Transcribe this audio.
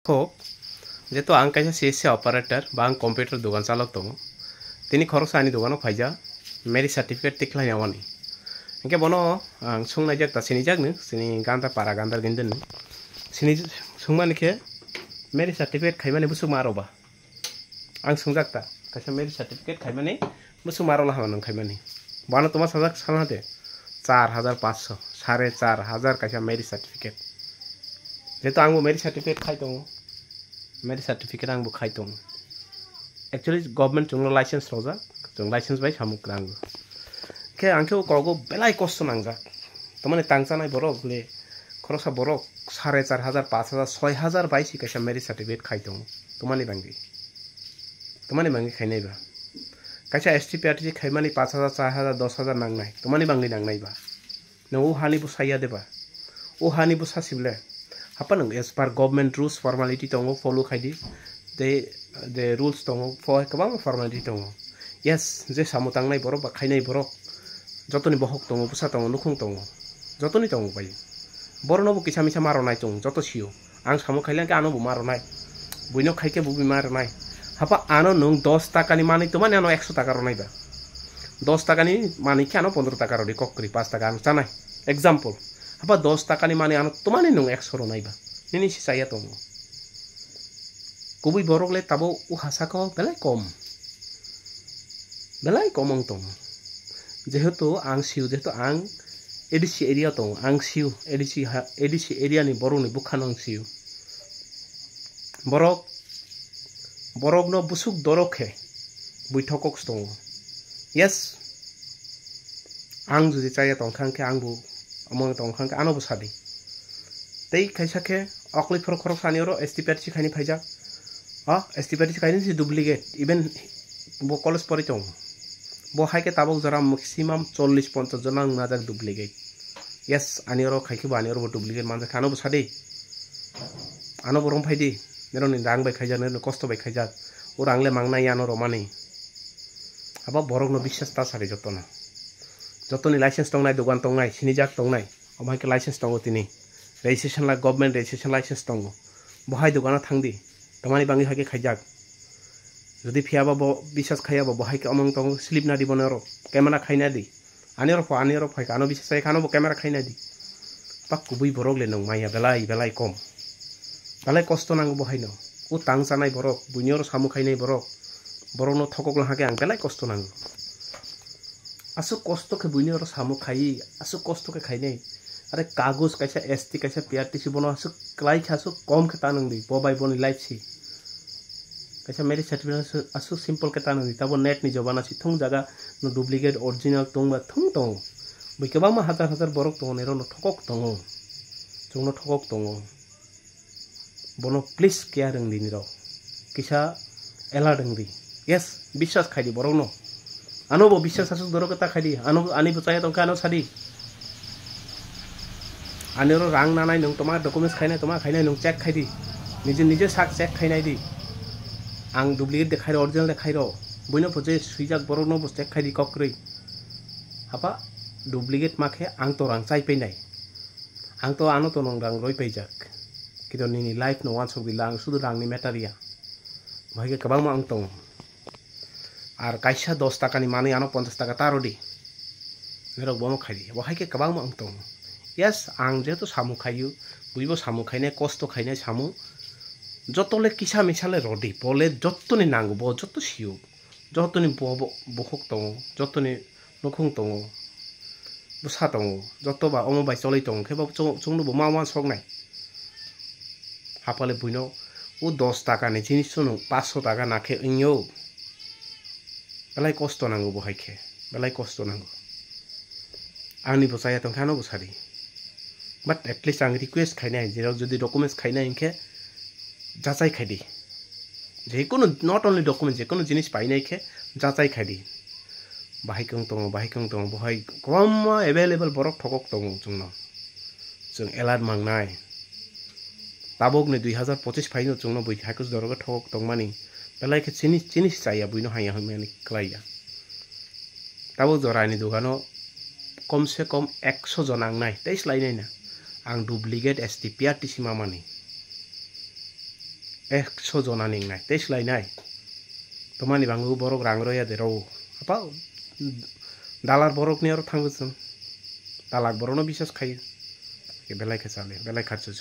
Ko jeto ang kaisa CSC operator ba ang computer dogan salok tongo tini khorok sani dogano phaija meri certificate tikla yawani engke bono ang sungna jak ta sini jak ni sini ganda para gandar ginden ni sini sungma nikhe meri certificate khaimani busu maroba ang sungjak ta kaisa meri certificate khaimani busu marola haman khaimani bana toma sajak sanate 4500 4500 kaisa meri certificate jeto angbo meri certificate khai tongo meri certificate angbo khai tongo actually government junglo license roja jung license bai samuk rang ke angke kogo belai kosto nangjak tomane tangsanai borok le khorosa borok 4500 5000 6000 baisi kaisa meri certificate khai tongo tomani bangi khainai ba kaisa STPRT khaimani 5000 4000 10000 nangnai tomani bangi nangnai ba no hani bu saya deba o hani bu sasible hapan as per government rules formality tongo follow khaidi the rules tongo for kabang formality tongo yes je samutang nai borok ba khainai borok jotoni bohok tongo pusa tongo nukhung tongo jotoni tongo bai borno bu kisa misa maro nai tongo joto siu ang samu khailan ka ano bu maro nai buino khaike bu bimar nai hapa ano nung 10 taka ni mani to mane ano 100 taka ro nai ba 10 taka ni mani ki ano 15 taka ro di kokri 5 taka ano chanai example hapa 10 taka ni mani ano to mane nung 100 ro nai ba nini si saya tongo kubi borok le tabo u hasa ko belai komong tongo jehetu ang siu jehetu ang edisi area tongo ang siu edisi area ni borok ni bukhanong siu borok no busuk dorokhe buithokok tongo yes ang jodi chaya tongkhang ke ang bu among tongkhang ke ano busadi tei kaisa ke akli khorok sani ro STPRT khani phaija STPRT khani si duplicate even bo college pori tong bo haike tabok jara maximum 40 50 jona najak duplicate yes ani ro khaiki ba ani ro duplicate manja khano busadi ano borom phaidi nero ni rang bai khaija nero kosto bai khaija o rangle mangna yano romani aba borok no বিশ্বাস ta sari jotoni license tongnai dogan tongnai sinijak tongnai omai ke license tongo tini registration la government registration license tongo bohai dogana thangdi tomani bangi hake khaijak jodi phiaba bo বিশ্বাস khaiya bo bohai ke among tongo slip na di bonero camera khaina di anero phai kano বিশ্বাস sai kano bo camera khaina di pak kubui borok le nong maya belai kom balai kosto nango bohai no o tangsanai borok bunyoro samu khainai borok no thokok lahake ang belai kosto nango asu kosto ke bunyoro samu khai asu kosto ke khainai are kagos kaisa ST kaisa PRTC bono asu klai khasu kom ke tanang di bobai boni life si kaisa meri certificate asu simple ke tanang di tabo net ni jobana si thung jaga no duplicate original tongba thung tong bikaba ma hazar borok tong nero no thokok tongo chungno thokok tongo bono please care rang di niro kisa ela rang di yes বিশ্বাস খাইদি borok no ano bo বিশ্বাস asu dorok ta khaidi ano ani buchaya tong kano sadi anero rang nanai nung toma documents khainai toma khainai nung check khaidi nije sak check khainai di ang duplicate dekhai ro original dekhai ro buino puje suijak borok no bo check khaidi kokrei apa duplicate makhe ang to rang chai peinai ang to ano to nong rang roi peijak kidon ni life no wan sok bilang sudu rang ni metaria bhai kabang ma ang tong ar kaisa 10 taka ni mani ano 50 taka taro di nerok bomo khaidi bhai ke kabang ma ang tong yes ang jeto samu khayu buibo samu khaine kosto khaine samu jotole kisa misale rodi bole jottoni nango bo jotto siu jotoni bohok tongo jotoni nokhung tongo busa tongo jotto ba omo bai cholai tongo kheba chungnu bo ma sok nai hapale buino o 10 taka ni jinis no 500 taka nakhe inyo belai kosto nango bo haike belai kosto nango ani bosaya tong khano bosari but at least ang request khainai jero jodi documents khainai inke jachai khaidi je kono not only documents je kono jinis painai khe jachai khaidi bahai kong tong bahai kwamma available borok thokok tong jungno jung alert mangnai tabok ne 2025 phaino jungno boi hakus doroga thokok tongmani belai khe jinis chaya buino haya hamani klaiya tabok jorani dogano कम से कम 100 জন आंनाय तेइस लाइनाय ना आं duplicate STPRTC मामानि 100 jona ningnai teslainai tomani bangu borok rang roya de ro apa dalar borok ni aro thangbu chung dalak borok no bisas khai belai khachale belai kharchu